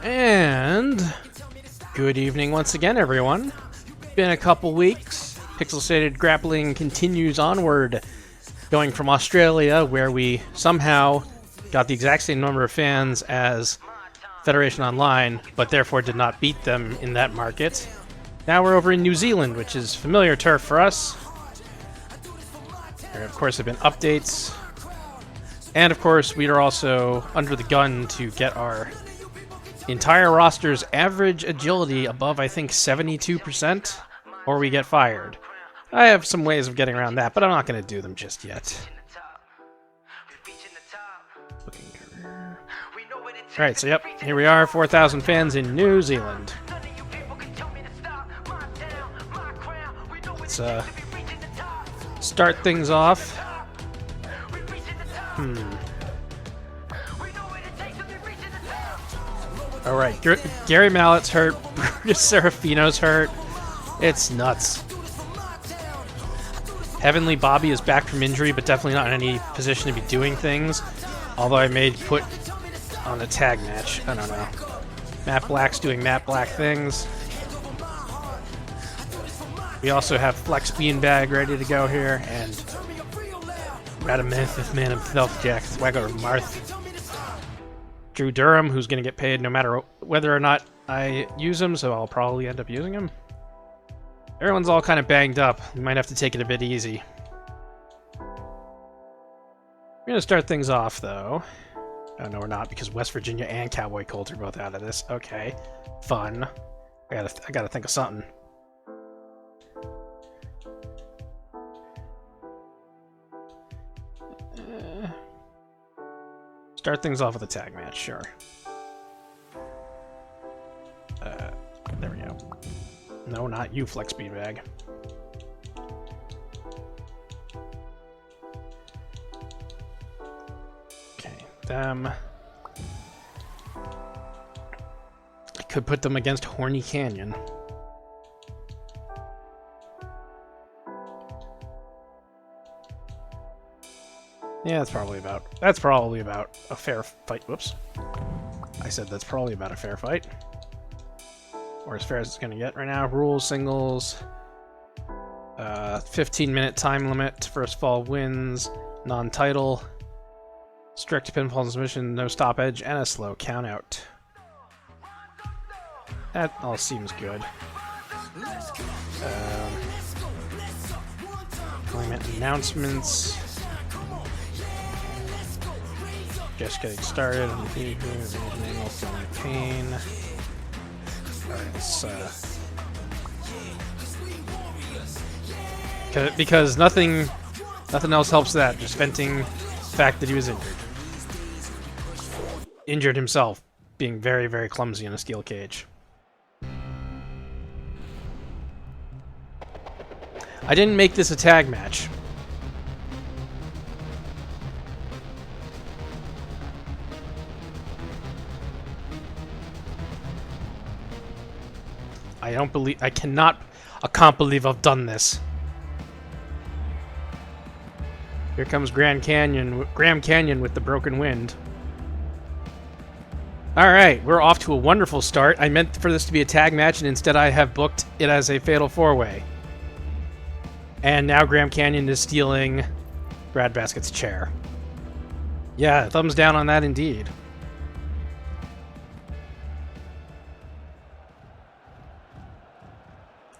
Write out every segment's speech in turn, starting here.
And good evening once again, everyone. Been a couple weeks. Pixel-Shaded Grappling continues onward, going from Australia, where we somehow got the exact same number of fans as Federation Online, but therefore did not beat them in that market. Now we're over in New Zealand, which is familiar turf for us. There, of course, have been updates. And, of course, we are also under the gun to get our entire roster's average agility above, I think, 72%, or we get fired. I have some ways of getting around that, but I'm not going to do them just yet. Alright, so yep, here we are, 4,000 fans in New Zealand. Let's start things off. Alright, Gary Mallett's hurt, Brutus Serafino's hurt. It's nuts. Heavenly Bobby is back from injury, but definitely not in any position to be doing things. Although I may put on a tag match. I don't know. Matt Black's doing Matt Black things. We also have Flex Beanbag ready to go here, and Radamantha Man himself, Jack Swagger Marth. Drew Durham, who's going to get paid no matter whether or not I use him, so I'll probably end up using him. Everyone's all kind of banged up. We might have to take it a bit easy. We're going to start things off, though. Oh, no, we're not, because West Virginia and Cowboy Colt are both out of this. Okay. Fun. I gotta think of something. Start things off with a tag match, sure. There we go. No, not you, Flex Beanbag. Okay, them. I could put them against Horny Canyon. Yeah, that's probably about a fair fight. Whoops. I said that's probably about a fair fight. Or as fair as it's going to get right now. Rules, singles. 15-minute time limit. First fall wins. Non-title. Strict pinfall submission. No stop edge. And a slow count out. That all seems good. Announcements. Just getting started. Pain. Alright, let's because nothing else helps that. Just venting the fact that he was injured. Injured himself, being very, very clumsy in a steel cage. I didn't make this a tag match. I can't believe I've done this. Here comes Graham Canyon with the broken wind. Alright, we're off to a wonderful start. I meant for this to be a tag match, and instead I have booked it as a fatal four-way. And now Graham Canyon is stealing Brad Basket's chair. Yeah, thumbs down on that indeed.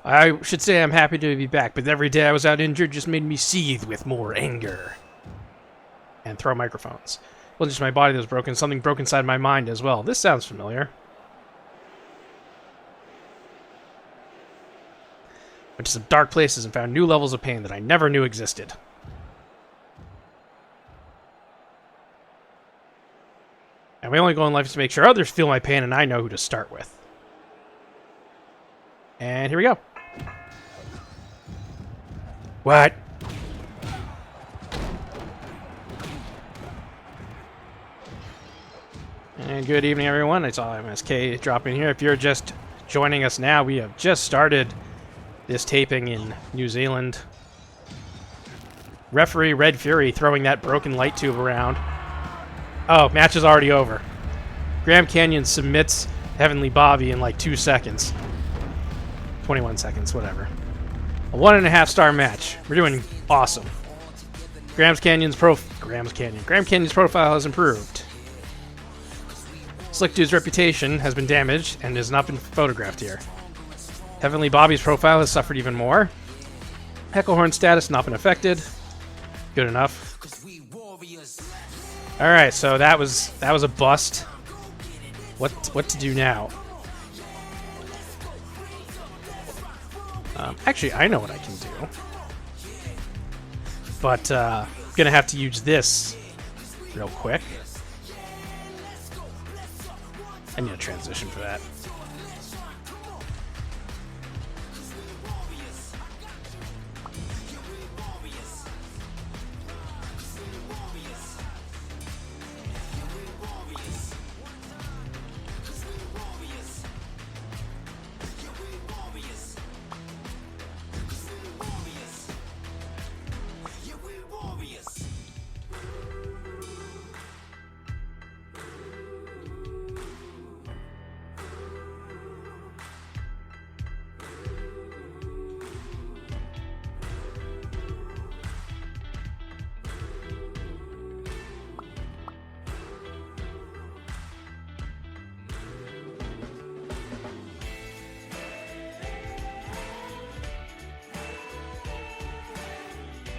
I should say I'm happy to be back, but every day I was out injured just made me seethe with more anger. And throw microphones. It wasn't just my body that was broken, something broke inside my mind as well. This sounds familiar. Went to some dark places and found new levels of pain that I never knew existed. And my only goal in life is to make sure others feel my pain and I know who to start with. And here we go. What? And good evening, everyone. I saw MSK drop in here. If you're just joining us now, we have just started this taping in New Zealand. Referee Red Fury throwing that broken light tube around. Oh, match is already over. Graham Canyon submits Heavenly Bobby in like 2 seconds. 21 seconds, whatever. A 1.5-star match. We're doing awesome. Graham Canyon's profile has improved. Slick Dude's reputation has been damaged and has not been photographed here. Heavenly Bobby's profile has suffered even more. Hecklehorn's status not been affected. Good enough. Alright, so that was a bust. What to do now? Actually, I know what I can do. But I'm gonna have to use this real quick. I need a transition for that.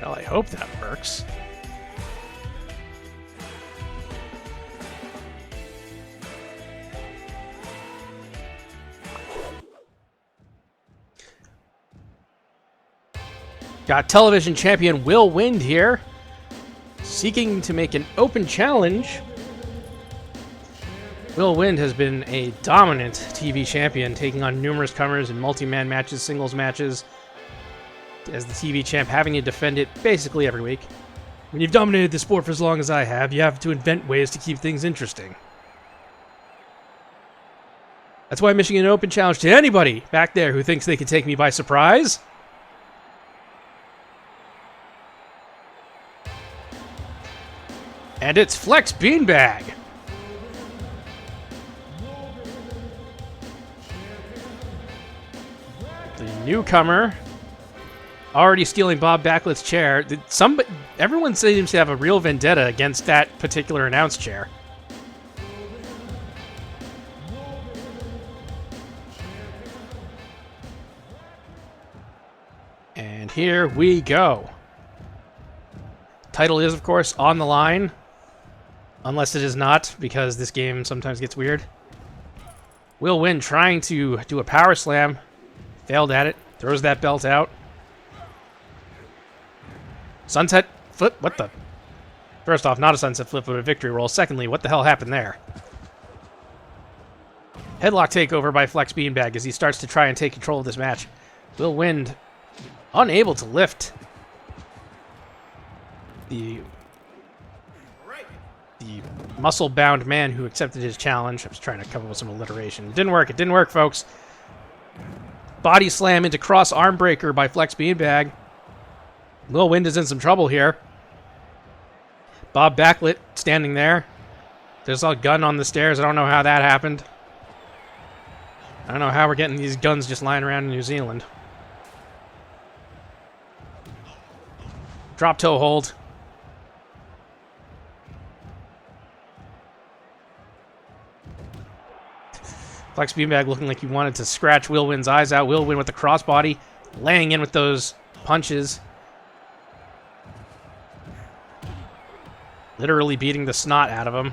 Well, I hope that works. Got television champion Will Wind here, seeking to make an open challenge. Will Wind has been a dominant TV champion, taking on numerous comers in multi-man matches, singles matches, as the TV champ, having to defend it basically every week. When you've dominated the sport for as long as I have, you have to invent ways to keep things interesting. That's why I'm issuing an open challenge to anybody back there who thinks they can take me by surprise. And it's Flex Beanbag. The newcomer, already stealing Bob Backlett's chair. Everyone seems to have a real vendetta against that particular announce chair. And here we go. Title is, of course, on the line. Unless it is not, because this game sometimes gets weird. Will Wind trying to do a power slam. Failed at it. Throws that belt out. Sunset flip? What the? First off, not a sunset flip, but a victory roll. Secondly, what the hell happened there? Headlock takeover by Flex Beanbag as he starts to try and take control of this match. Will Wind unable to lift the muscle-bound man who accepted his challenge. I was trying to come up with some alliteration. It didn't work. It didn't work, folks. Body slam into cross arm breaker by Flex Beanbag. Will Wind is in some trouble here. Bob Backlett standing there. There's a gun on the stairs. I don't know how that happened. I don't know how we're getting these guns just lying around in New Zealand. Drop toe hold. Flex Beanbag looking like he wanted to scratch Will Wind's eyes out. Will Wind with the crossbody, laying in with those punches. Literally beating the snot out of him.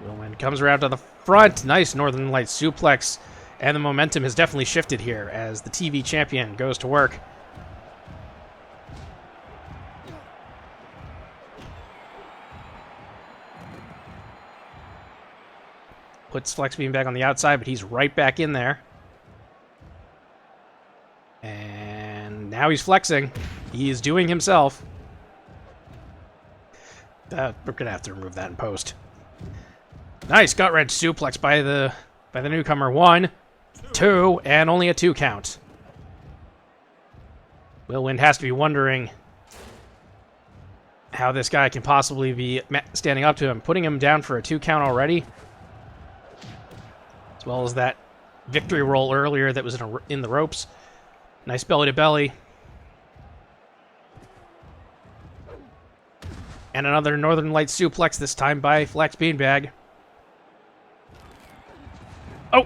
Will Wind comes around to the front. Nice Northern Lights suplex. And the momentum has definitely shifted here as the TV champion goes to work. Puts Flex Beanbag on the outside, but he's right back in there. And now he's flexing. He is doing himself. We're going to have to remove that in post. Nice gut-wrench suplex by the newcomer. 1, 2, and only a 2 count. Will Wind has to be wondering how this guy can possibly be standing up to him. Putting him down for a 2 count already. As well as that victory roll earlier that was in the ropes. Nice belly to belly. And another Northern Lights suplex, this time by Flex Beanbag. Oh!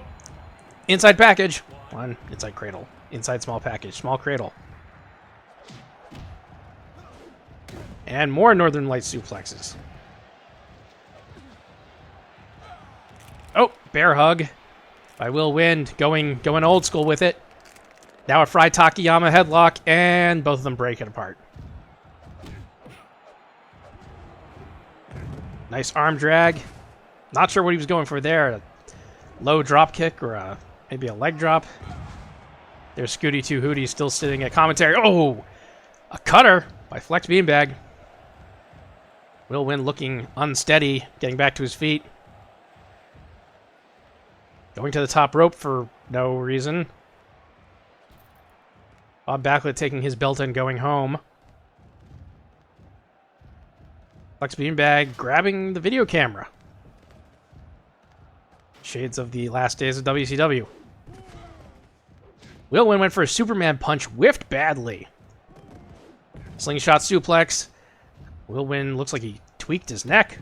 Inside package. One, inside cradle. Inside small package. Small cradle. And more Northern Lights suplexes. Oh! Bear hug by Will Wind. Going old school with it. Now a Fry Takayama headlock, and both of them break it apart. Nice arm drag. Not sure what he was going for there. A low drop kick or maybe a leg drop. There's Scooty 2 Hootie still sitting at commentary. Oh! A cutter by Flex Beanbag. Will Win looking unsteady, getting back to his feet. Going to the top rope for no reason. Bob Backlund taking his belt and going home. Flex Beanbag grabbing the video camera. Shades of the last days of WCW. Will Win went for a Superman punch, whiffed badly. Slingshot suplex. Will Win looks like he tweaked his neck.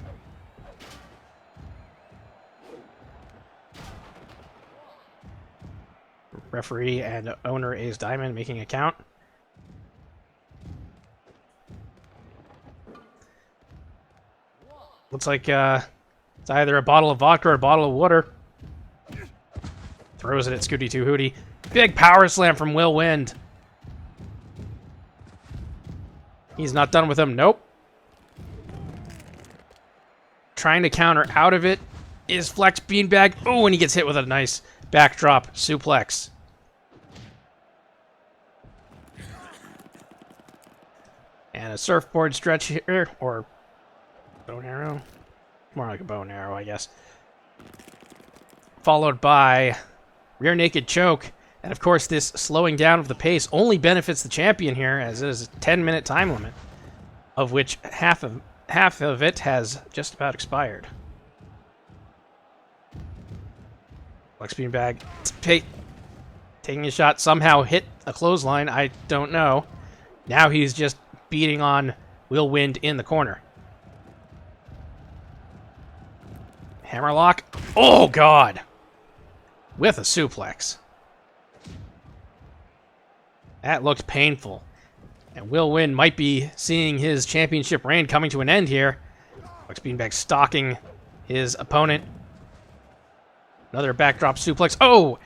Referee and owner Ace Diamond making a count. Looks like it's either a bottle of vodka or a bottle of water. Throws it at Scooty 2 Hootie. Big power slam from Will Wind. He's not done with him. Nope. Trying to counter out of it is Flex Beanbag. Oh, and he gets hit with a nice backdrop suplex. And a surfboard stretch here, or bow and arrow. More like a bow and arrow, I guess. Followed by rear naked choke. And of course, this slowing down of the pace only benefits the champion here, as it is a 10-minute time limit, of which half of it has just about expired. Flex Beanbag taking a shot, somehow hit a clothesline, I don't know. Now he's just beating on Will Wind in the corner. Hammerlock. Oh, God! With a suplex. That looked painful. And Will Wind might be seeing his championship reign coming to an end here. Flex Beanbag stalking his opponent. Another backdrop suplex. Oh!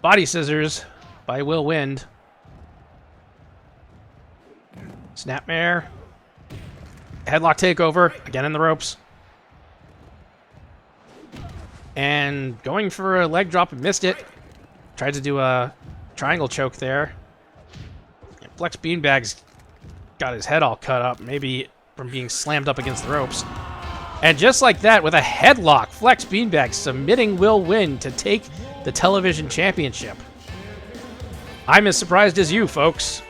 Body scissors by Will Wind. Snapmare. Headlock takeover. Again in the ropes. And going for a leg drop and missed it. Tried to do a triangle choke there. And Flex Beanbag's got his head all cut up, maybe from being slammed up against the ropes. And just like that, with a headlock, Flex Beanbag submitting Will Wind to take the television championship. I'm as surprised as you, folks.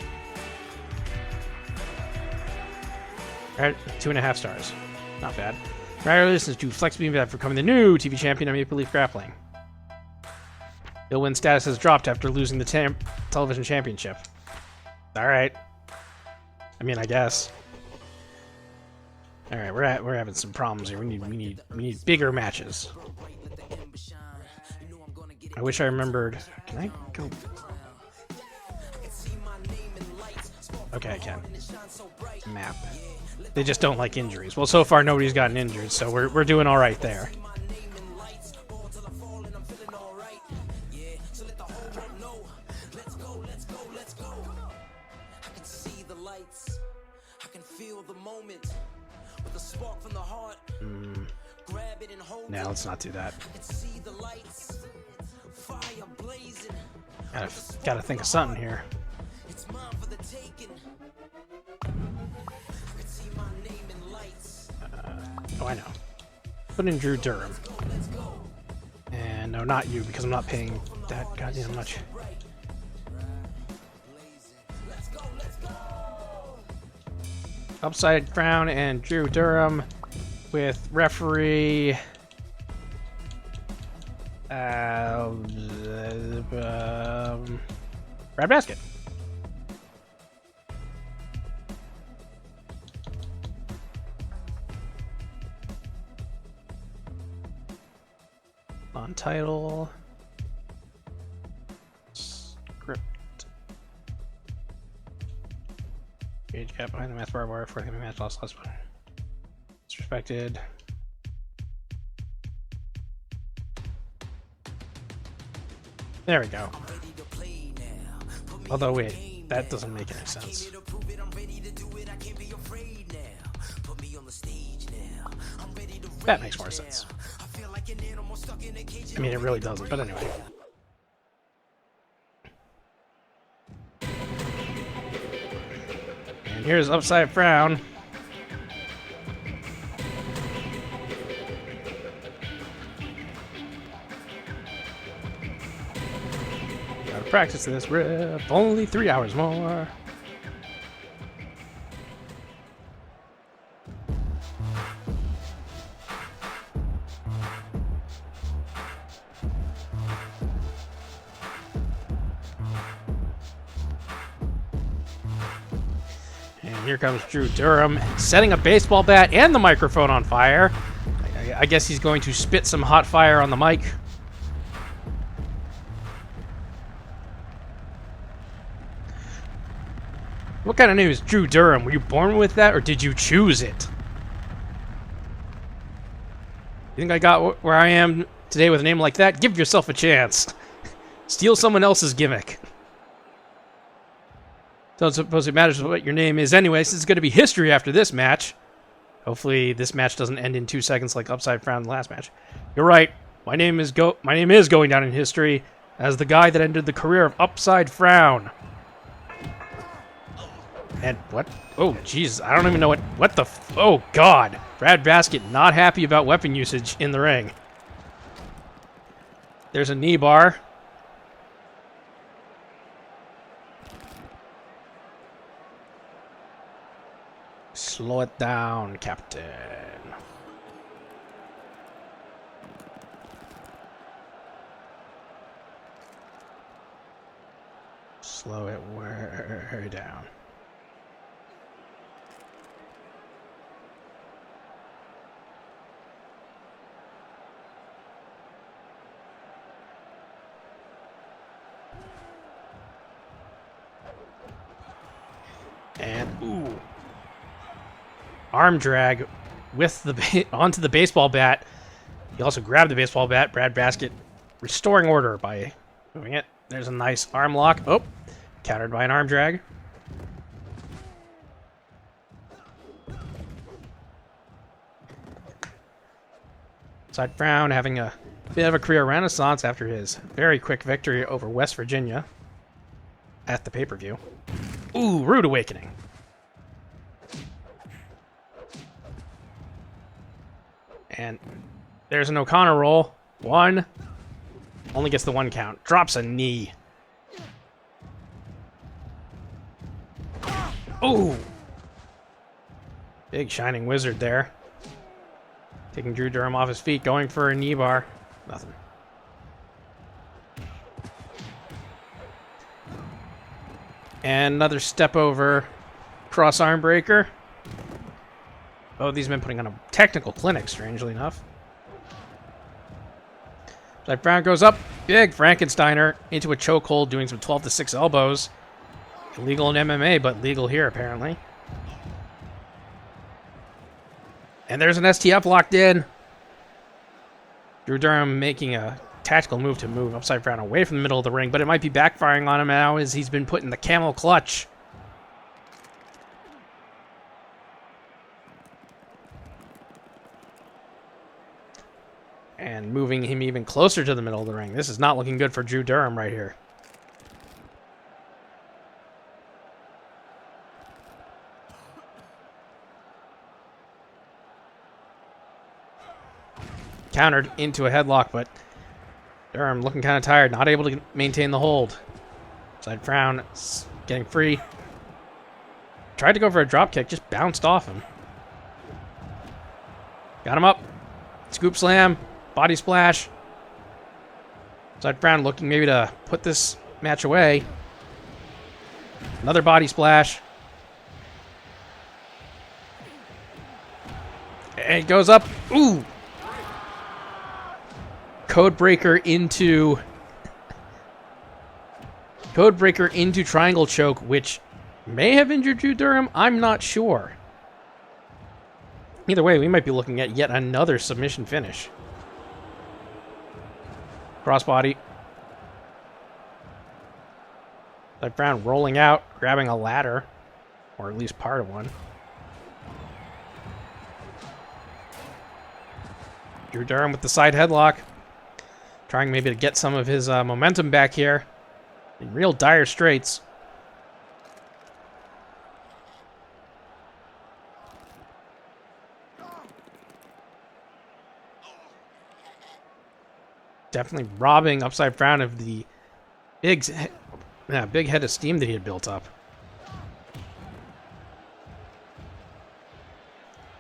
All right, 2.5 stars. Not bad. Congratulations to Flex Beanbag for becoming the new TV champion of Maple Leaf Grappling. Will Wind's status has dropped after losing the television championship. All right. I mean, I guess. All right, we're having some problems here. We need bigger matches. I wish I remembered. Can I go? Okay, I can. Map. They just don't like injuries. Well, so far nobody's gotten injured, so we're doing all right there. Now let's not do that. Gotta think of something here. Oh, I know. Put in Drew Durham. And no, not you, because I'm not paying that goddamn much. Upside Frown and Drew Durham with referee Brad Basket. On title. Script. Age gap behind the match bar bar for him match lost last one. Disrespected. There we go. Although wait, that doesn't make any sense. That makes more sense. I mean, it really doesn't, but anyway. And here's Upside Frown. Gotta practice this riff. Only 3 hours more. Here comes Drew Durham, setting a baseball bat and the microphone on fire. I guess he's going to spit some hot fire on the mic. What kind of name is Drew Durham? Were you born with that, or did you choose it? You think I got where I am today with a name like that? Give yourself a chance. Steal someone else's gimmick. Don't suppose it matters what your name is anyway, since it's going to be history after this match. Hopefully this match doesn't end in 2 seconds like Upside Frown in the last match. You're right. My name is going down in history as the guy that ended the career of Upside Frown. And what? Oh, jeez. I don't even know what the... Oh, God. Brad Basket not happy about weapon usage in the ring. There's a knee bar. Slow it down, Captain. Slow it way down. And, ooh. Arm drag with the onto the baseball bat. He also grabbed the baseball bat. Brad Basket restoring order by moving it. There's a nice arm lock. Oh, countered by an arm drag. Upside Frown having a bit of a career renaissance after his very quick victory over West Virginia at the pay-per-view. Ooh, rude awakening. And there's an O'Connor roll. One. Only gets the 1 count. Drops a knee. Ooh. Big shining wizard there. Taking Drew Durham off his feet. Going for a knee bar. Nothing. And another step over. Cross arm breaker. Oh, these men putting on a technical clinic, strangely enough. Upside Frown goes up. Big Frankensteiner into a chokehold, doing some 12 to 6 elbows. Illegal in MMA, but legal here, apparently. And there's an STF locked in. Drew Durham making a tactical move to move Upside Frown away from the middle of the ring, but it might be backfiring on him now as he's been put in the camel clutch. And moving him even closer to the middle of the ring. This is not looking good for Drew Durham right here. Countered into a headlock, but Durham looking kind of tired, not able to maintain the hold. Upside Frown getting free. Tried to go for a drop kick, just bounced off him. Got him up. Scoop slam. Body splash. Side Brown looking maybe to put this match away. Another body splash. And it goes up. Ooh! Codebreaker into triangle choke, which may have injured Drew Durham. I'm not sure. Either way, we might be looking at yet another submission finish. Crossbody. Side Brown rolling out, grabbing a ladder, or at least part of one. Drew Durham with the side headlock. Trying maybe to get some of his momentum back here. In real dire straits. Definitely robbing Upside Brown of the big head of steam that he had built up.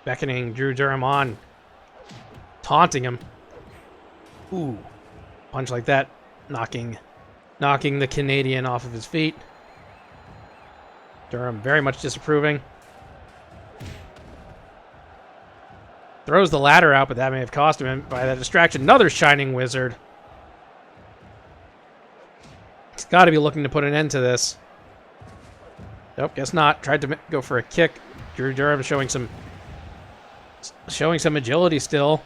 Beckoning Drew Durham on. Taunting him. Ooh. Punch like that. Knocking the Canadian off of his feet. Durham very much disapproving. Throws the ladder out, but that may have cost him by that distraction. Another Shining Wizard. He's got to be looking to put an end to this. Nope, guess not. Tried to go for a kick. Drew Durham showing some agility still.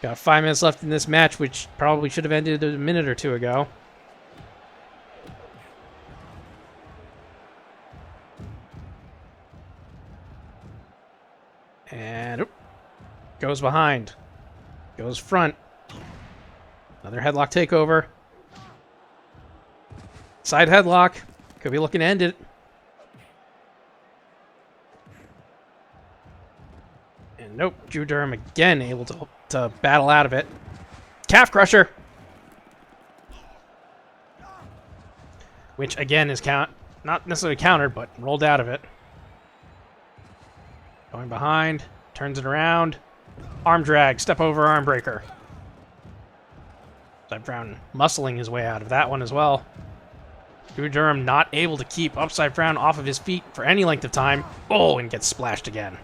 Got 5 minutes left in this match, which probably should have ended a minute or two ago. And goes behind. Goes front. Another headlock takeover. Side headlock. Could be looking to end it. And nope, Drew Durham again able to battle out of it. Calf crusher. Which again is not necessarily countered, but rolled out of it. Going behind, turns it around. Arm drag, step over arm breaker. Upside Brown muscling his way out of that one as well. Drew Durham not able to keep Upside Brown off of his feet for any length of time. Oh, and gets splashed again.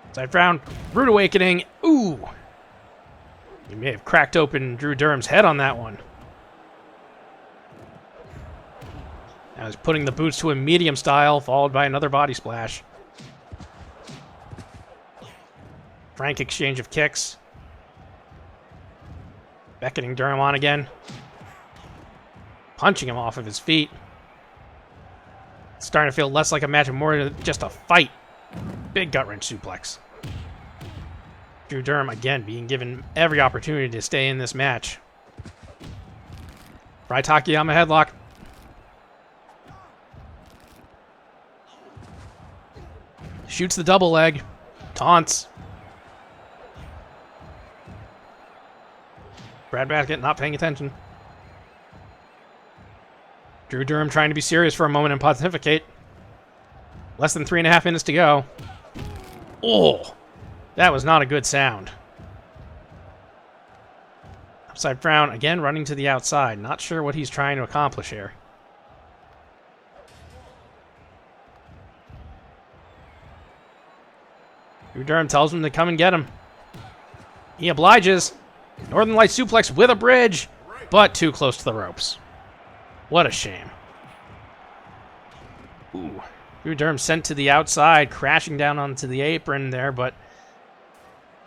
Upside Brown, Rude Awakening. Ooh! He may have cracked open Drew Durham's head on that one. Now he's putting the boots to a medium style, followed by another body splash. Frank exchange of kicks. Beckoning Durham on again. Punching him off of his feet. It's starting to feel less like a match and more just a fight. Big gut wrench suplex. Drew Durham again being given every opportunity to stay in this match. Right Takayama headlock. Shoots the double leg. Taunts. Brad Basket not paying attention. Drew Durham trying to be serious for a moment and pontificate. Less than 3.5 minutes to go. Oh, that was not a good sound. Upside Brown again running to the outside. Not sure what he's trying to accomplish here. Drew Durham tells him to come and get him. He obliges. Northern Light suplex with a bridge, but too close to the ropes. What a shame. Ooh. Drew Durham sent to the outside, crashing down onto the apron there, but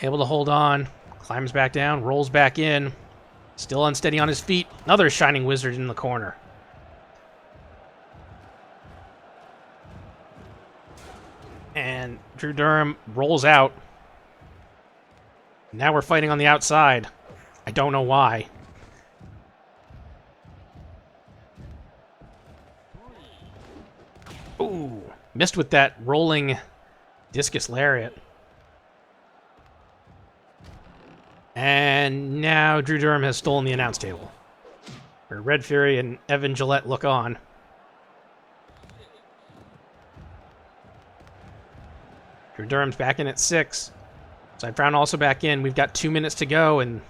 able to hold on. Climbs back down, rolls back in. Still unsteady on his feet. Another Shining Wizard in the corner. And Drew Durham rolls out. Now we're fighting on the outside. I don't know why. Ooh, missed with that rolling discus lariat. And now Drew Durham has stolen the announce table. where Red Fury and Evan Gillette look on. Drew Durham's back in at 6. Side Frown also back in. We've got 2 minutes to go, and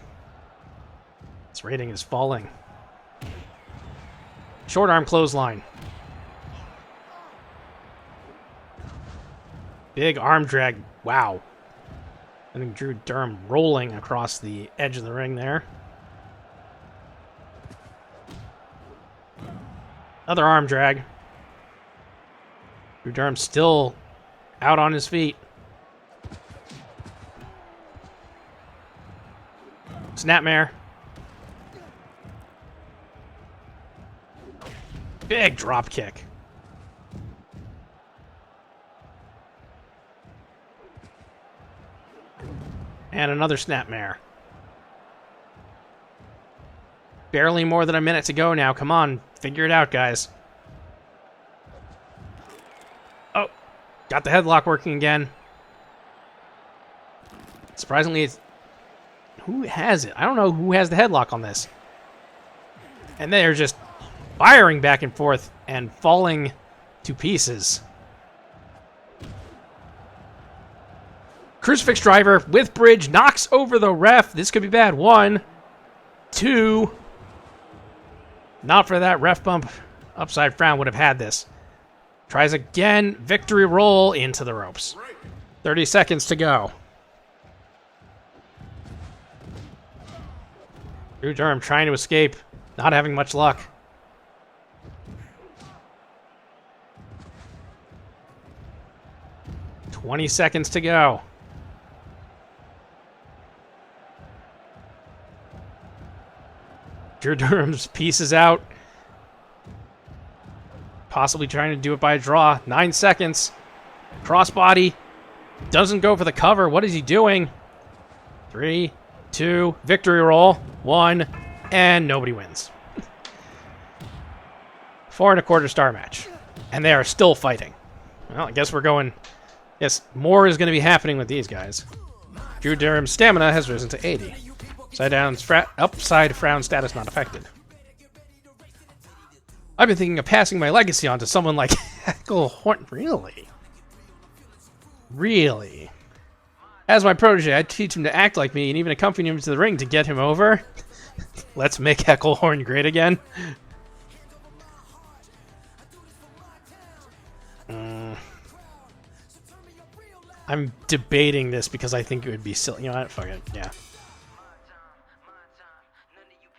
this rating is falling. Short arm clothesline. Big arm drag. Wow. I think Drew Durham rolling across the edge of the ring there. Another arm drag. Drew Durham still out on his feet. Snapmare. Big drop kick. And another snapmare. Barely more than a minute to go now. Come on, figure it out, guys. Oh, got the headlock working again. Surprisingly, it's... Who has it? I don't know who has the headlock on this. And they're just firing back and forth and falling to pieces. Crucifix driver with bridge knocks over the ref. This could be bad. 1, 2. Not for that ref bump. Upside Frown would have had this. Tries again. Victory roll into the ropes. 30 seconds to go. Drew Durham trying to escape. Not having much luck. $20 seconds to go. Drew Durham's pieces out. Possibly trying to do it by a draw. 9 seconds. Crossbody. Doesn't go for the cover. What is he doing? 3, 2, victory roll. 1, and nobody wins. 4 1/4 star match. And they are still fighting. Well, I guess we're going... Yes, more is going to be happening with these guys. Drew Durham's stamina has risen to 80. Upside Frown status not affected. I've been thinking of passing my legacy on to someone like Heckle Horn. Really? Really? As my protege, I'd teach him to act like me and even accompany him to the ring to get him over. Let's make Heckle Horn great again. I'm debating this because I think it would be silly. You know what? Fuck it. Yeah.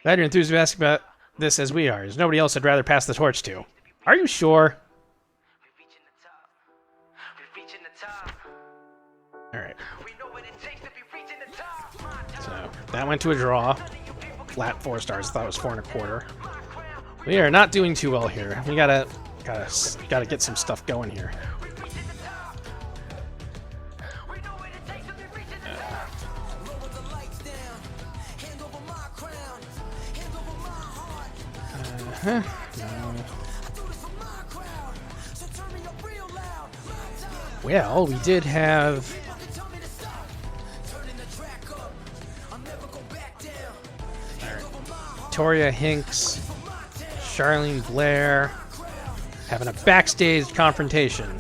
Glad you're enthusiastic about this as we are. There's nobody else I'd rather pass the torch to. Are you sure? Alright. So, that went to a draw. Flat 4 stars. I thought it was 4 1/4. We are not doing too well here. We gotta get some stuff going here. No. Well, we did have... Victoria Hinks, Charlene Blair, having a backstage confrontation.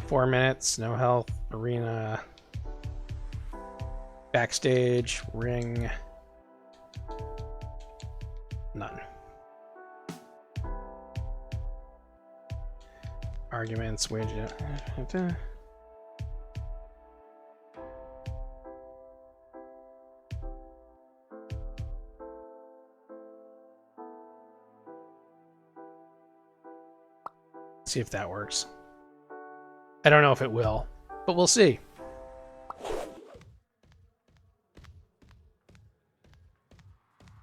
4 minutes, no health, arena, backstage, ring... None. Arguments, wage... See if that works. I don't know if it will, but we'll see.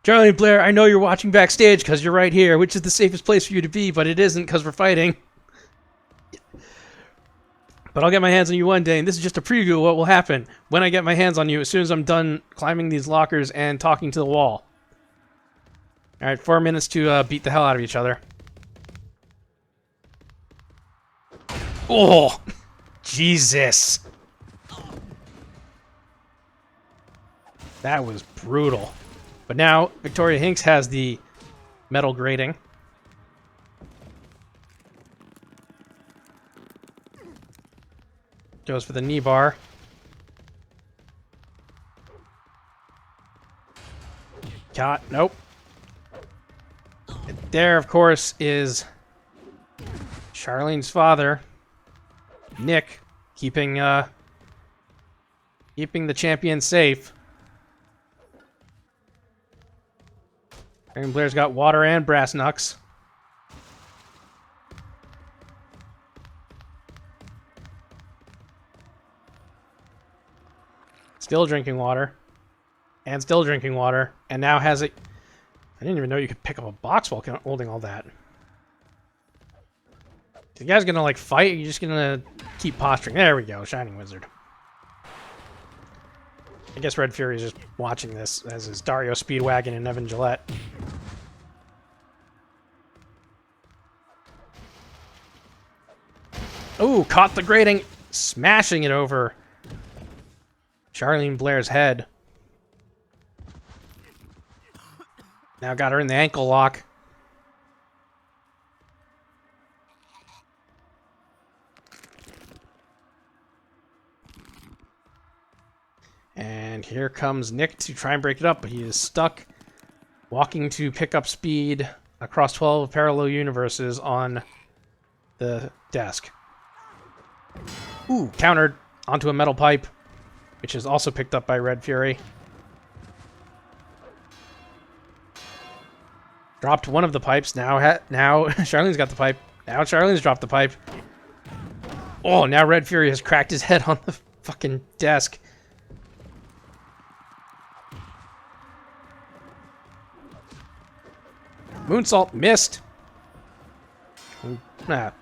Charlie Blair, I know you're watching backstage because you're right here, which is the safest place for you to be, but it isn't because we're fighting. But I'll get my hands on you one day, and this is just a preview of what will happen when I get my hands on you as soon as I'm done climbing these lockers and talking to the wall. Alright, 4 minutes to beat the hell out of each other. Oh! Jesus! That was brutal. But now Victoria Hinks has the metal grating. Goes for the knee bar. Caught. Nope. And there, of course, is Charlene's father, Nick, keeping the champion safe. And Blair's got water and brass knucks. Still drinking water. And still drinking water. And now has it... I didn't even know you could pick up a box while holding all that. You guys gonna, like, fight? Or are you just gonna keep posturing? There we go. Shining Wizard. I guess Red Fury is just watching this, as is Dario Speedwagon and Evan Gillette. Ooh, caught the grating, smashing it over Charlene Blair's head. Now got her in the ankle lock. And here comes Nick to try and break it up, but he is stuck walking to pick up speed across 12 parallel universes on the desk. Ooh, countered onto a metal pipe, which is also picked up by Red Fury. Dropped one of the pipes. Now Charlene's got the pipe. Now Charlene's dropped the pipe. Oh, now Red Fury has cracked his head on the fucking desk. Moonsault missed.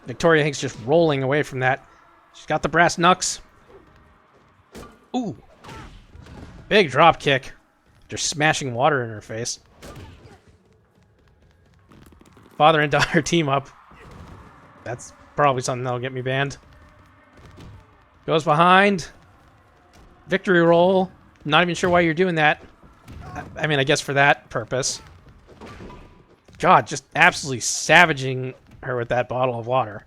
Victoria Hinks just rolling away from that. She's got the brass knucks. Ooh. Big drop kick. Just smashing water in her face. Father and daughter team up. That's probably something that'll get me banned. Goes behind. Victory roll. Not even sure why you're doing that. I mean, I guess for that purpose. God, just absolutely savaging her with that bottle of water.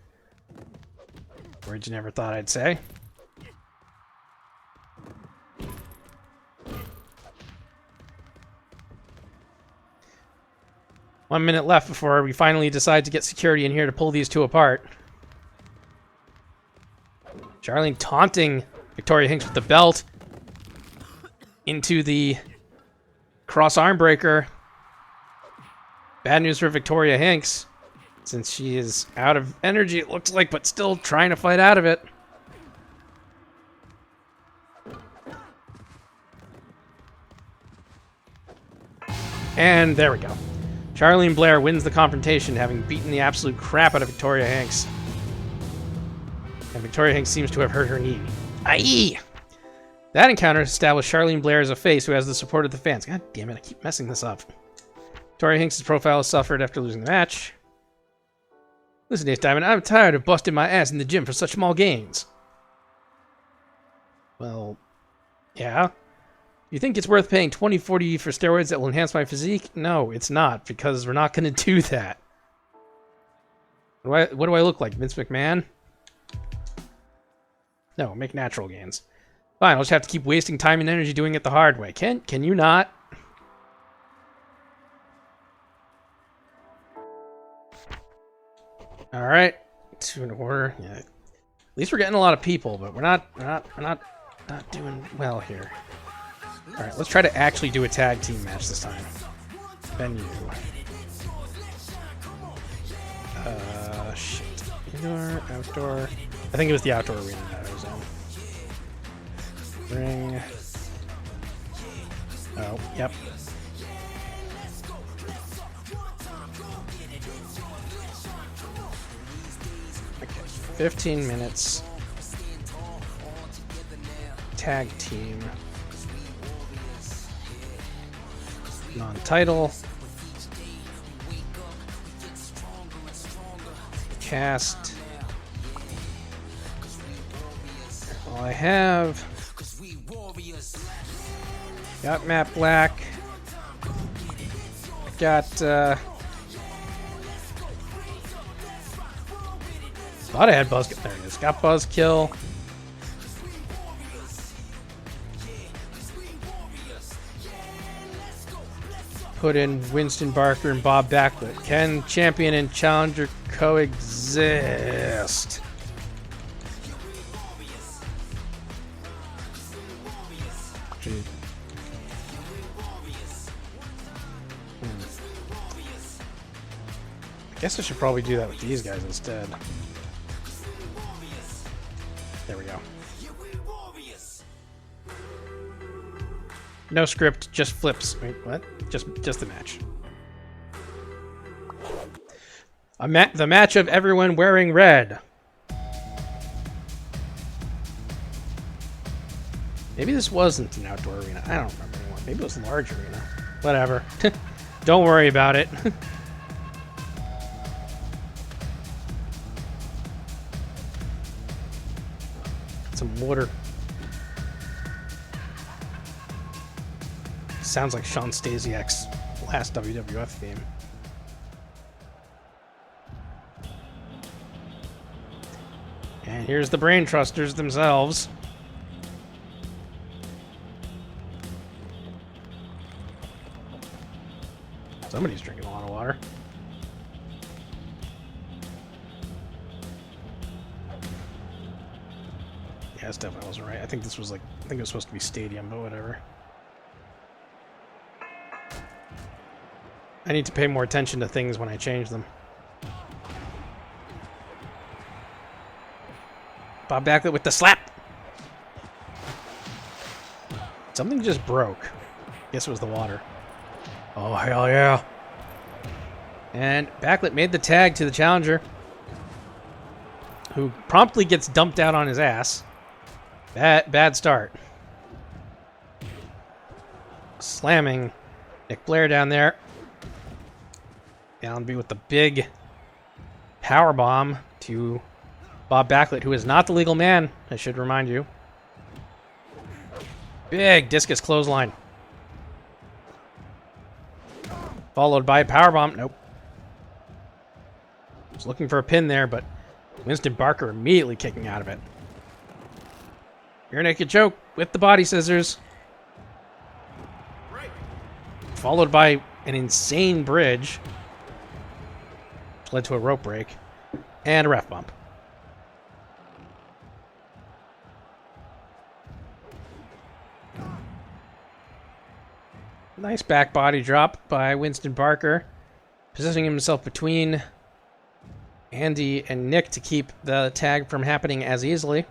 Words you never thought I'd say. One minute left before we finally decide to get security in here to pull these two apart. Charlene taunting Victoria Hinks with the belt into the cross arm breaker. Bad news for Victoria Hinks, since she is out of energy, it looks like, but still trying to fight out of it. And there we go. Charlene Blair wins the confrontation, having beaten the absolute crap out of Victoria Hinks. And Victoria Hinks seems to have hurt her knee. Aye! That encounter established Charlene Blair as a face who has the support of the fans. God damn it, I keep messing this up. Victoria Hinks' profile has suffered after losing the match. Listen, Ace Diamond, I'm tired of busting my ass in the gym for such small gains. Well, yeah. You think it's worth paying $20-$40 for steroids that will enhance my physique? No, it's not, because we're not going to do that. What do I look like, Vince McMahon? No, make natural gains. Fine, I'll just have to keep wasting time and energy doing it the hard way. Can you not? All right, 2 in order. Yeah, at least we're getting a lot of people, but we're not doing well here. All right, let's try to actually do a tag team match this time. Venue. Shit. Indoor, outdoor. I think it was the outdoor arena that I was in. Ring. Oh, yep. Okay, 15 minutes. Tag team. Non-title. Cast. All I have. Got Matt Black. got, thought I had Buzzkill. There it is. Got Buzzkill. Put in Winston Barker and Bob Backlund. Can champion and challenger coexist? I guess I should probably do that with these guys instead. There we go. No script, just flips. Wait, what? Just the match. The match of everyone wearing red. Maybe this wasn't an outdoor arena. I don't remember anymore. Maybe it was a large arena. Whatever. Don't worry about it. Some water. Sounds like Sean Stasiak's last WWF game. And here's the Brain Trusters themselves. Somebody's drinking a lot of water. Yeah, this definitely wasn't right. I think this was like, I think it was supposed to be stadium, but whatever. I need to pay more attention to things when I change them. Bob Backlund with the slap! Something just broke. Guess it was the water. Oh, hell yeah. And Backlund made the tag to the challenger, who promptly gets dumped out on his ass. Bad start. Slamming Nick Blair down there. Allenby with the big power bomb to Bob Backlund, who is not the legal man, I should remind you. Big discus clothesline. Followed by a powerbomb. Nope. Was looking for a pin there, but Winston Barker immediately kicking out of it. Rear naked choke with the body scissors. Followed by an insane bridge. Which led to a rope break. And a ref bump. Nice back body drop by Winston Barker, positioning himself between Andy and Nick to keep the tag from happening as easily.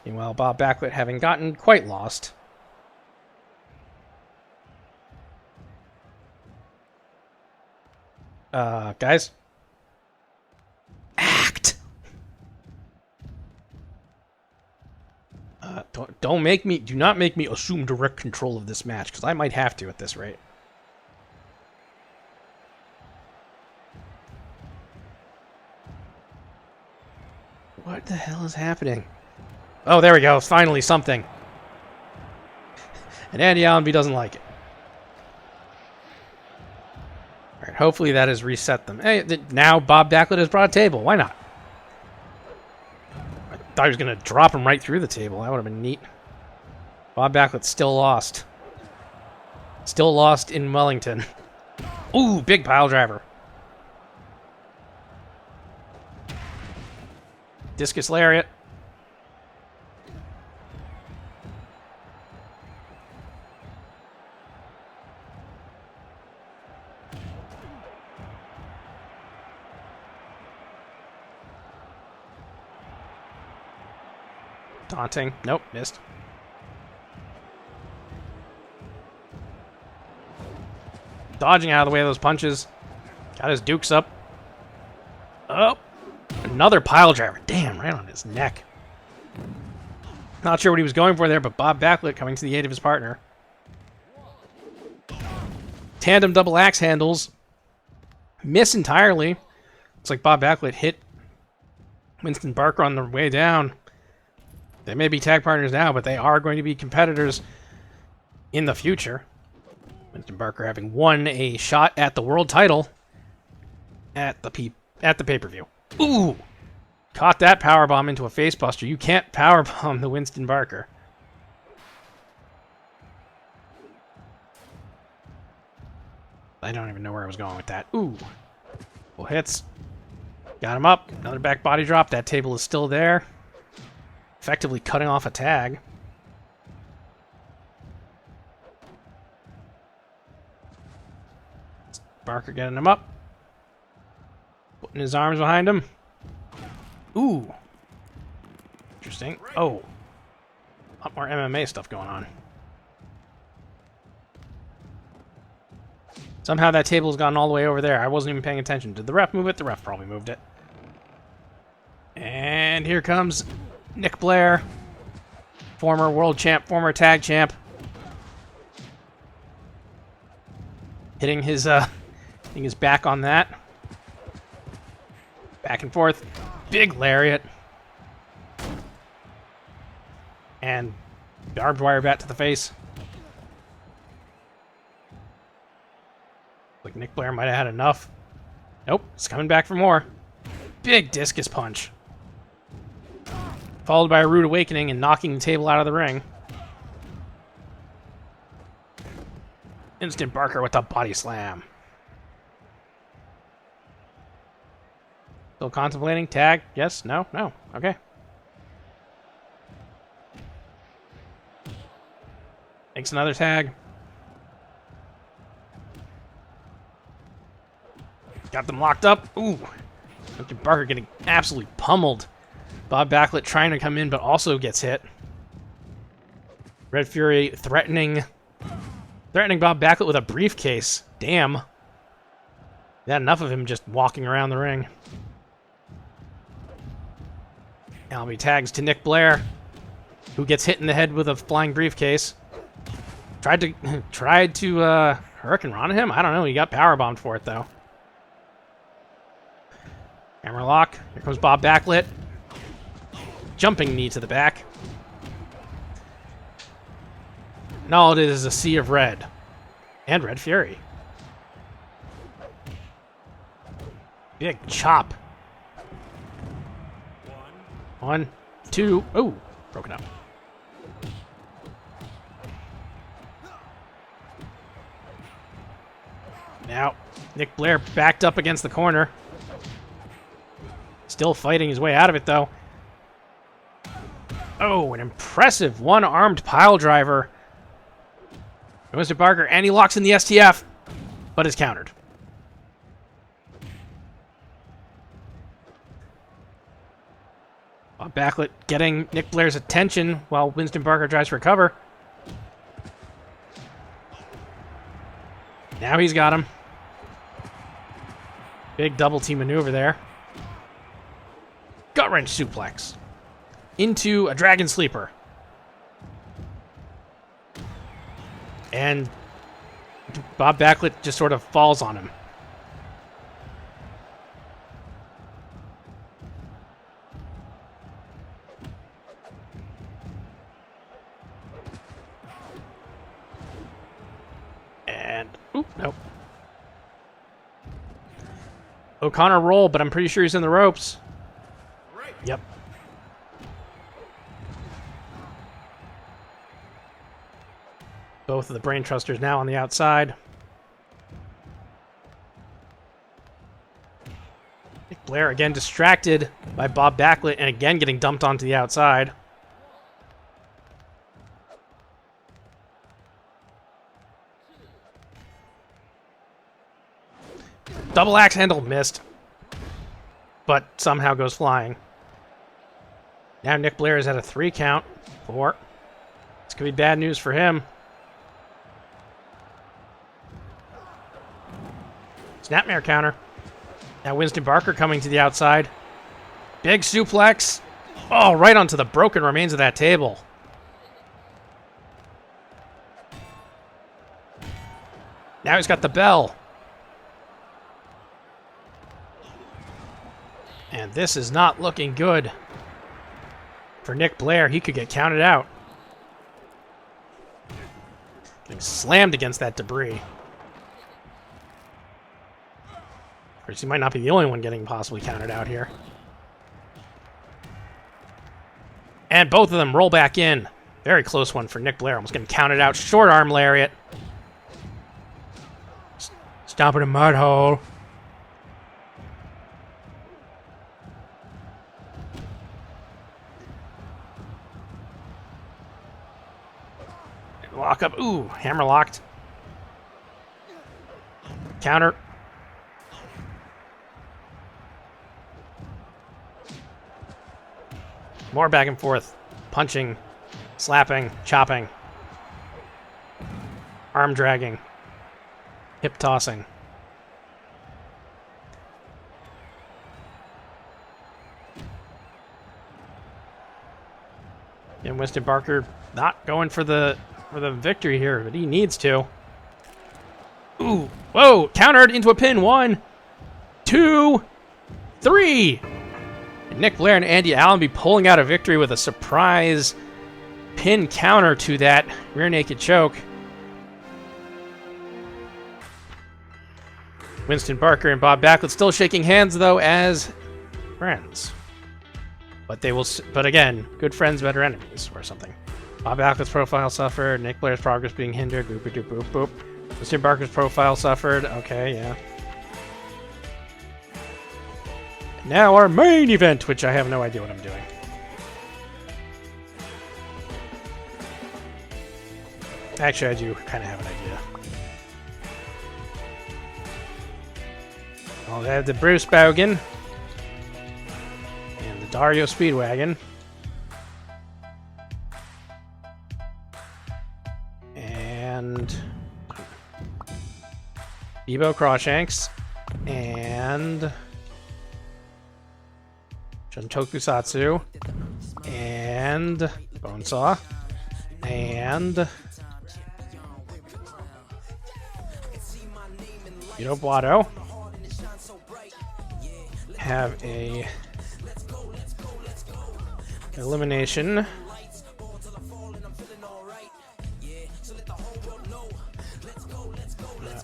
Meanwhile, Bob Backlund having gotten quite lost. Guys? Act! Do not make me assume direct control of this match, because I might have to at this rate. What the hell is happening? Oh, there we go. Finally something. And Andy Allenby doesn't like it. Alright, hopefully that has reset them. Hey, now Bob Backlund has brought a table. Why not? I thought he was going to drop him right through the table. That would have been neat. Bob Backlund still lost. Still lost in Wellington. Ooh, big pile driver. Discus lariat. Taunting. Nope, missed. Dodging out of the way of those punches. Got his dukes up. Oh! Another pile driver. Damn, right on his neck. Not sure what he was going for there, but Bob Backlund coming to the aid of his partner. Tandem double axe handles. Miss entirely. Looks like Bob Backlund hit Winston Barker on the way down. They may be tag partners now, but they are going to be competitors in the future. Winston Barker having won a shot at the world title at the pay-per-view. Ooh! Caught that powerbomb into a facebuster. You can't powerbomb the Winston Barker. I don't even know where I was going with that. Ooh. Full hits. Got him up. Another back body drop. That table is still there. Effectively cutting off a tag. Barker getting him up. Putting his arms behind him. Ooh. Interesting. Oh. A lot more MMA stuff going on. Somehow that table has gotten all the way over there. I wasn't even paying attention. Did the ref move it? The ref probably moved it. And here comes Nick Blair. Former world champ, former tag champ. Hitting his back on that. Back and forth. Big lariat. And barbed wire bat to the face. Like Nick Blair might have had enough. Nope, it's coming back for more. Big discus punch. Followed by a rude awakening and knocking the table out of the ring. Winston Barker with a body slam. Still contemplating. Tag. Yes. No. No. Okay. Makes another tag. Got them locked up. Ooh. Winston Barker getting absolutely pummeled. Bob Backlund trying to come in, but also gets hit. Red Fury threatening Bob Backlund with a briefcase. Damn. Had enough of him just walking around the ring. Alby tags to Nick Blair, who gets hit in the head with a flying briefcase. Tried to Hurricane Rana him? I don't know. He got powerbombed for it, though. Hammerlock. Here comes Bob Backlund. Jumping knee to the back. And all it is a sea of red. And Red Fury. Big chop. 1, 2. Oh, broken up. Now, Nick Blair backed up against the corner. Still fighting his way out of it, though. Oh, an impressive one-armed pile driver. Mr. Barker, and he locks in the STF, but is countered. Bob Backlund getting Nick Blair's attention while Winston Barker tries to recover. Now he's got him. Big double team maneuver there. Gut wrench suplex. Into a dragon sleeper. And Bob Backlund just sort of falls on him. And, oop, nope. O'Connor roll, but I'm pretty sure he's in the ropes. Yep. Both of the brain trusters now on the outside. Nick Blair again distracted by Bob Backlund and again getting dumped onto the outside. Double axe handle missed, but somehow goes flying. Now Nick Blair is at a 3 count. 4. This could be bad news for him. Snapmare counter. Now Winston Barker coming to the outside. Big suplex. Oh, right onto the broken remains of that table. Now he's got the bell. And this is not looking good for Nick Blair. He could get counted out. Getting slammed against that debris. Of course, he might not be the only one getting possibly countered out here. And both of them roll back in. Very close one for Nick Blair. Almost getting counted out. Short arm lariat. Stomp in a mud hole. Lock up. Ooh, hammer locked. Counter. More back and forth. Punching, slapping, chopping. Arm dragging. Hip tossing. And Winston Barker not going for the victory here, but he needs to. Ooh, whoa, countered into a pin. 1, 2, 3. And Nick Blair and Andy Allen be pulling out a victory with a surprise pin counter to that rear naked choke. Winston Barker and Bob Backlund still shaking hands though as friends. But they will. But again, good friends, better enemies, or something. Bob Backlund's profile suffered. Nick Blair's progress being hindered. Boop, boop, boop, boop. Winston Barker's profile suffered. Okay, yeah. Now our main event, which I have no idea what I'm doing. Actually, I do kind of have an idea. I'll have the Bruce Bogan and the Dario Speedwagon. And Bebo Crawshanks and Jun Tokusatsu and Bonesaw and Vito Blotto have a elimination.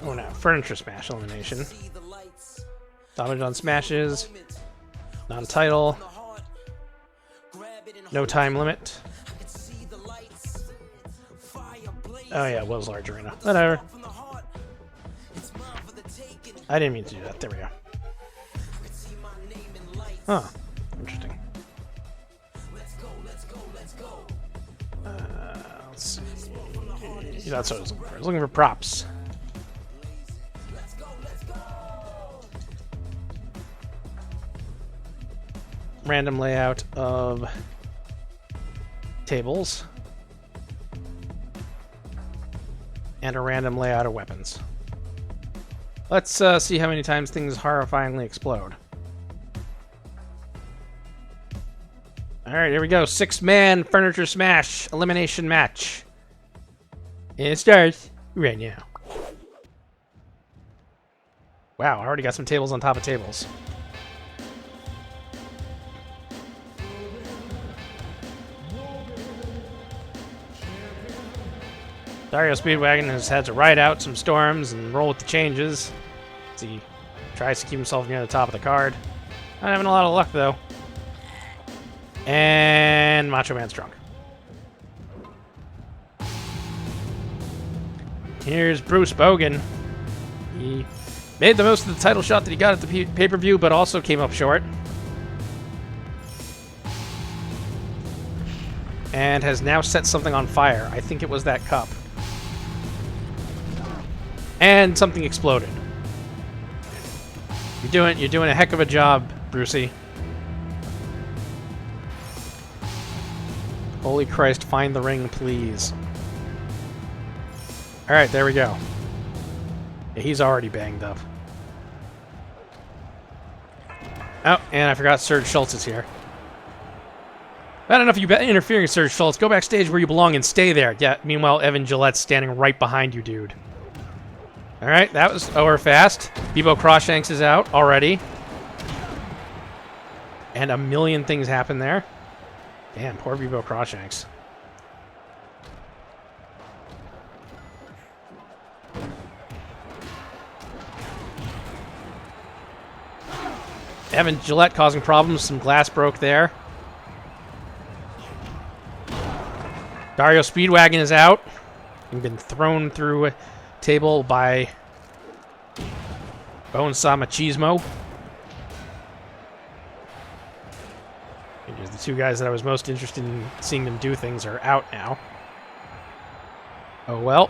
Oh no, Furniture Smash elimination. Damage on smashes. Non-title. No time limit. Oh yeah, it was large arena. Whatever. I didn't mean to do that. There we go. Huh. Interesting. Let's see. That's what I was looking for. I was looking for props. Random layout of tables. And a random layout of weapons. Let's see how many times things horrifyingly explode. Alright, here we go. 6-man Furniture Smash elimination match. And it starts right now. Wow, I already got some tables on top of tables. Dario Speedwagon has had to ride out some storms and roll with the changes as he tries to keep himself near the top of the card. Not having a lot of luck, though. And Macho Man's drunk. Here's Bruce Bogan. He made the most of the title shot that he got at the pay-per-view, but also came up short. And has now set something on fire. I think it was that cup. And something exploded. You're doing a heck of a job, Brucey. Holy Christ, find the ring, please. Alright, there we go. Yeah, he's already banged up. Oh, and I forgot Serge Schultz is here. I don't know if you've been interfering, Serge Schultz. Go backstage where you belong and stay there. Yeah, meanwhile, Evan Gillette's standing right behind you, dude. Alright, that was over fast. Bebo Crawshanks is out already. And a million things happen there. Damn, poor Bebo Crawshanks. Evan Gillette causing problems. Some glass broke there. Dario Speedwagon is out. He's been thrown through a table by Bonesaw Machismo. The two guys that I was most interested in seeing them do things are out now. Oh well.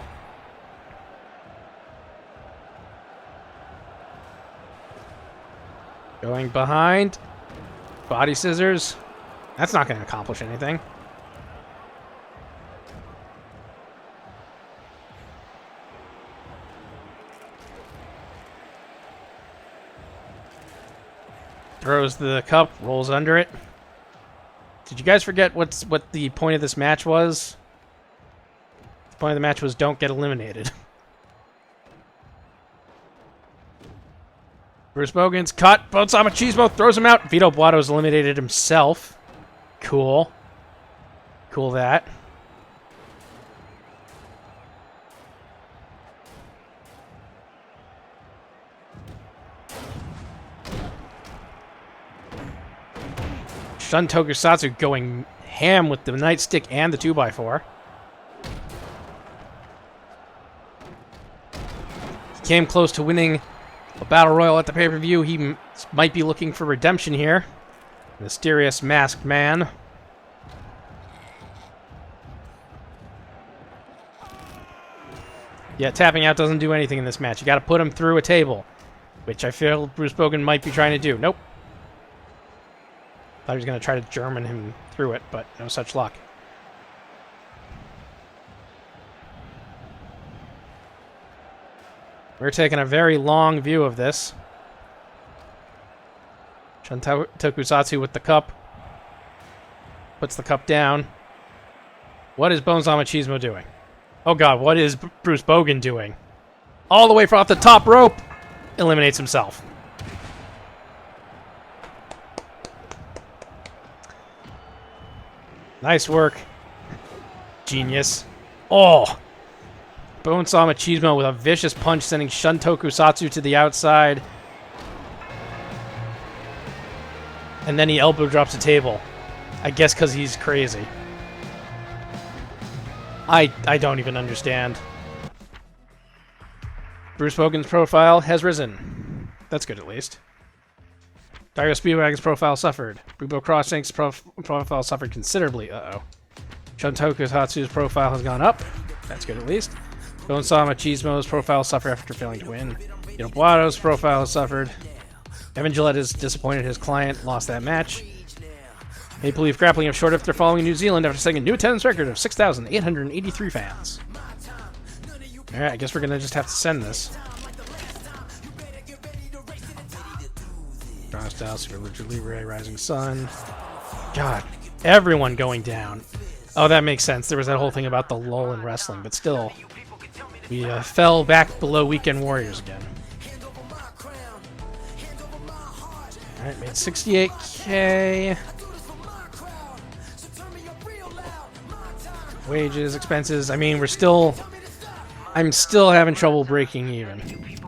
Going behind. Body scissors. That's not going to accomplish anything. Throws the cup, rolls under it. Did you guys forget what the point of this match was? The point of the match was don't get eliminated. Bruce Bogan's cut. Bonesaw Machismo throws him out. Vito Buato's eliminated himself. Cool. Cool that. Shun Tokusatsu going ham with the nightstick and the 2x4. He came close to winning a Battle Royal at the pay-per-view. He might be looking for redemption here. Mysterious Masked Man. Yeah, tapping out doesn't do anything in this match. You got to put him through a table, which I feel Bruce Bogan might be trying to do. Nope. Thought he was going to try to German him through it, but no such luck. We're taking a very long view of this. Shun Tokusatsu with the cup. Puts the cup down. What is Bonesaw Machismo doing? Oh god, what is Bruce Bogan doing? All the way from off the top rope! Eliminates himself. Nice work. Genius. Oh! Bonesaw Machismo with a vicious punch sending Shun Tokusatsu to the outside. And then he elbow drops a table. I guess because he's crazy. I don't even understand. Bruce Bogan's profile has risen. That's good at least. Dario Speedwagon's profile suffered. Bubo Crosslink's profile suffered considerably. Uh-oh. Shun Tokusatsu's profile has gone up. That's good at least. Bonesaw Machismo's profile suffered after failing to win. Buato's profile has suffered. Evan Gillette is disappointed his client lost that match. Maple Leaf Grappling have short after following New Zealand after setting a new attendance record of 6,883 fans. Alright, I guess we're going to just have to send this. Strong Style, Super Lucha Libre, Rising Sun. God, everyone going down. Oh, that makes sense. There was that whole thing about the lull in wrestling, but still, we fell back below Weekend Warriors again. Alright, made 68K. Wages, expenses. I mean, I'm still having trouble breaking even.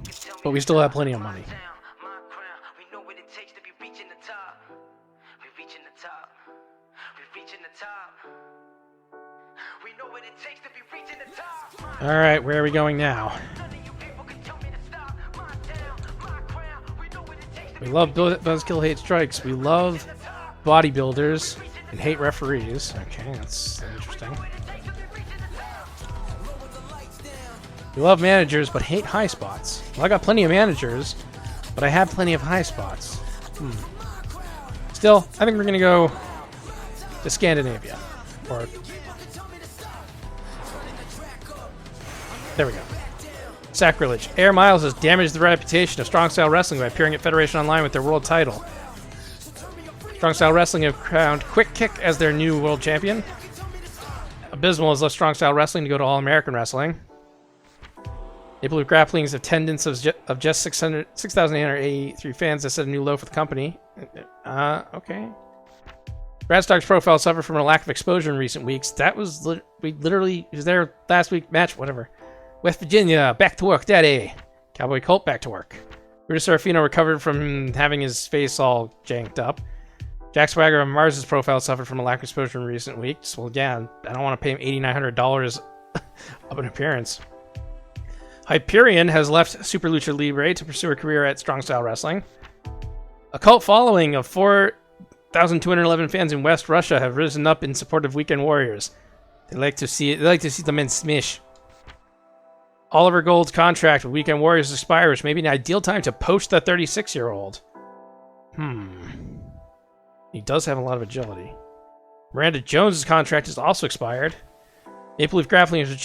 But we still have plenty of money. Alright, where are we going now? We love Buzzkill hate strikes. We love bodybuilders and hate referees. Okay, that's interesting. We love managers, but hate high spots. Well, I got plenty of managers, but I have plenty of high spots. Still, I think we're going to go to Scandinavia. Or... there we go. Sacrilege. Air Miles has damaged the reputation of Strong Style Wrestling by appearing at Federation Online with their world title. Strong Style Wrestling have crowned Quick Kick as their new world champion. Abysmal has left Strong Style Wrestling to go to All American Wrestling. Maple Leaf Grappling's attendance of just 6,883 fans has set a new low for the company. Okay. Brad Stark's profile suffered from a lack of exposure in recent weeks. That was literally was their last week match, whatever. West Virginia, back to work, daddy. Cowboy Colt, back to work. Brutus Serafino recovered from having his face all janked up. Jack Swagger of Mars' profile suffered from a lack of exposure in recent weeks. Well, yeah, I don't want to pay him $8,900 of an appearance. Hyperion has left Super Lucha Libre to pursue a career at Strong Style Wrestling. A cult following of 4,211 fans in West Russia have risen up in support of Weekend Warriors. They like to see the men smish. Oliver Gold's contract with Weekend Warriors expires. Maybe an ideal time to poach the 36-year-old. He does have a lot of agility. Miranda Jones' contract is also expired. Maple Leaf Grappling is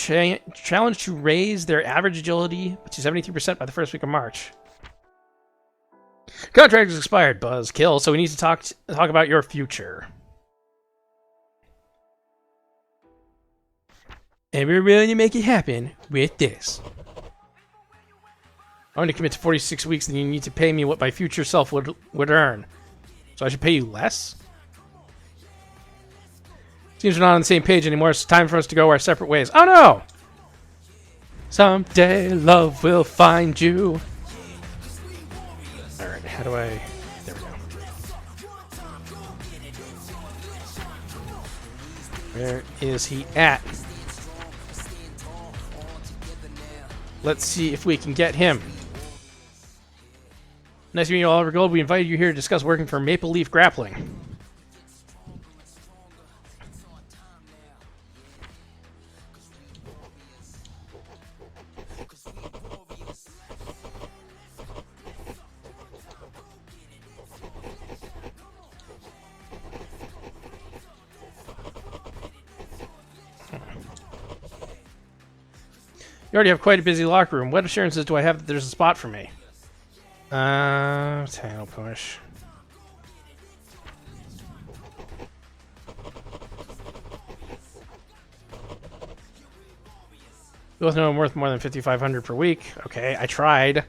challenged to raise their average agility to 73% by the first week of March. Contract is expired, Buzzkill, so we need to talk about your future. And we're willing to make it happen with this. I'm going to commit to 46 weeks, and you need to pay me what my future self would earn. So I should pay you less? Seems we're not on the same page anymore. It's time for us to go our separate ways. Oh no! Someday love will find you. Alright, how do I... There we go. Where is he at? Let's see if we can get him. Nice to meet you, Oliver Gold. We invited you here to discuss working for Maple Leaf Grappling. You already have quite a busy locker room. What assurances do I have that there's a spot for me? Tail push. You both know I'm worth more than $5,500 per week. Okay, I tried.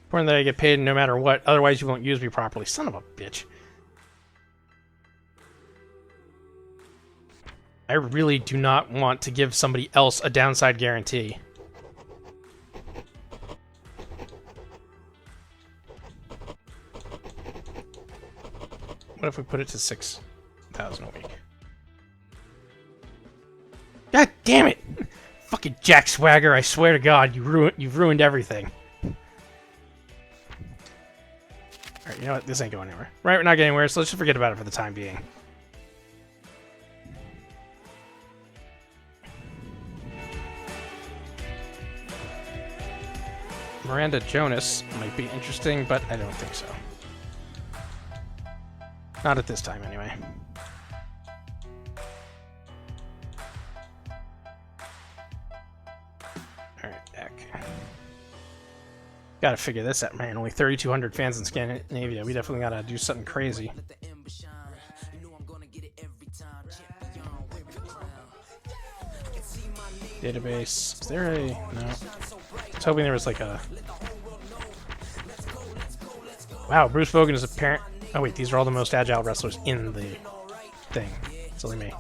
Important that I get paid no matter what, otherwise you won't use me properly. Son of a bitch. I really do not want to give somebody else a downside guarantee. What if we put it to 6,000 a week? God damn it! Fucking Jack Swagger, I swear to God, you've ruined everything. Alright, you know what? This ain't going anywhere. Right, we're not getting anywhere, so let's just forget about it for the time being. Miranda Jonas might be interesting, but I don't think so. Not at this time, anyway. Alright, back. Gotta figure this out, man. Only 3,200 fans in Scandinavia. We definitely gotta do something crazy. Database. Is there a... No. I was hoping there was like a... Wow, Bruce Bogan is apparent... Oh wait, these are all the most agile wrestlers in the thing. Silly me.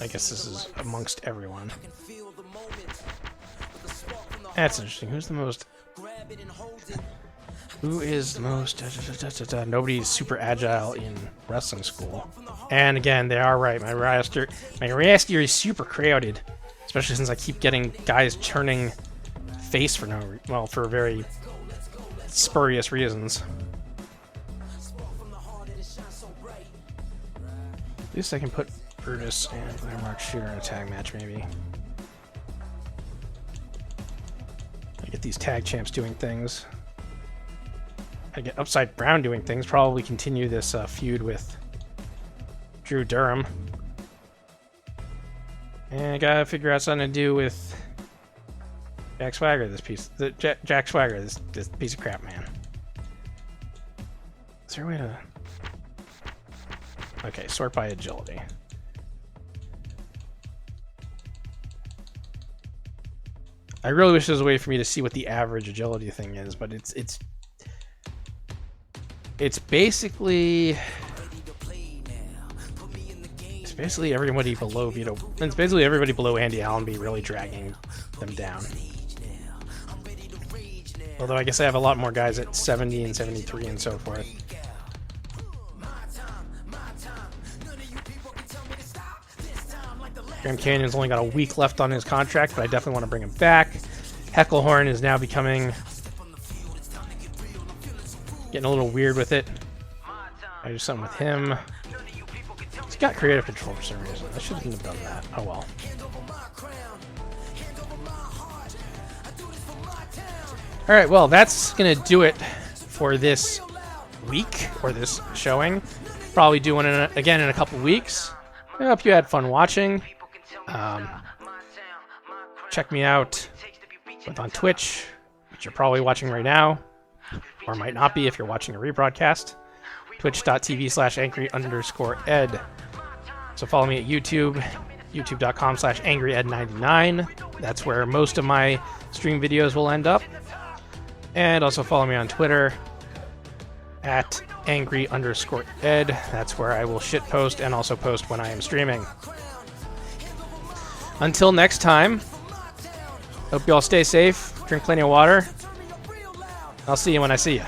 I guess this is amongst everyone. That's interesting. Who's the most... Who is the most... Nobody's super agile in wrestling school. And again, they are right. My roster is super crowded. Especially since I keep getting guys turning face for for very spurious reasons. At least I can put Brutus and Landmark Shooter in a tag match, maybe. I get these tag champs doing things. I get Upside Brown doing things. Probably continue this feud with Drew Durham. And I gotta figure out something to do with Jack Swagger. Jack Swagger, this piece of crap, man. Is there a way to? Okay, sort by agility. I really wish there was a way for me to see what the average agility thing is, but it's it's basically everybody below Vito. It's basically everybody below Andy Allenby really dragging them down. Although I guess I have a lot more guys at 70 and 73 and so forth. Grand Canyon's only got a week left on his contract, but I definitely want to bring him back. Heckelhorn is now getting a little weird with it. I do something with him. He's got creative control for some reason. I shouldn't have done that. Oh well. Alright, well, that's going to do it for this week, or this showing. Probably do one again in a couple weeks. I hope you had fun watching. Check me out on Twitch, which you're probably watching right now, or might not be if you're watching a rebroadcast. Twitch.tv/angry_ed. So follow me at YouTube, youtube.com/angryed99. That's where most of my stream videos will end up. And also follow me on Twitter at angry_ed. That's where I will shitpost and also post when I am streaming. Until next time, hope you all stay safe, drink plenty of water. I'll see you when I see you.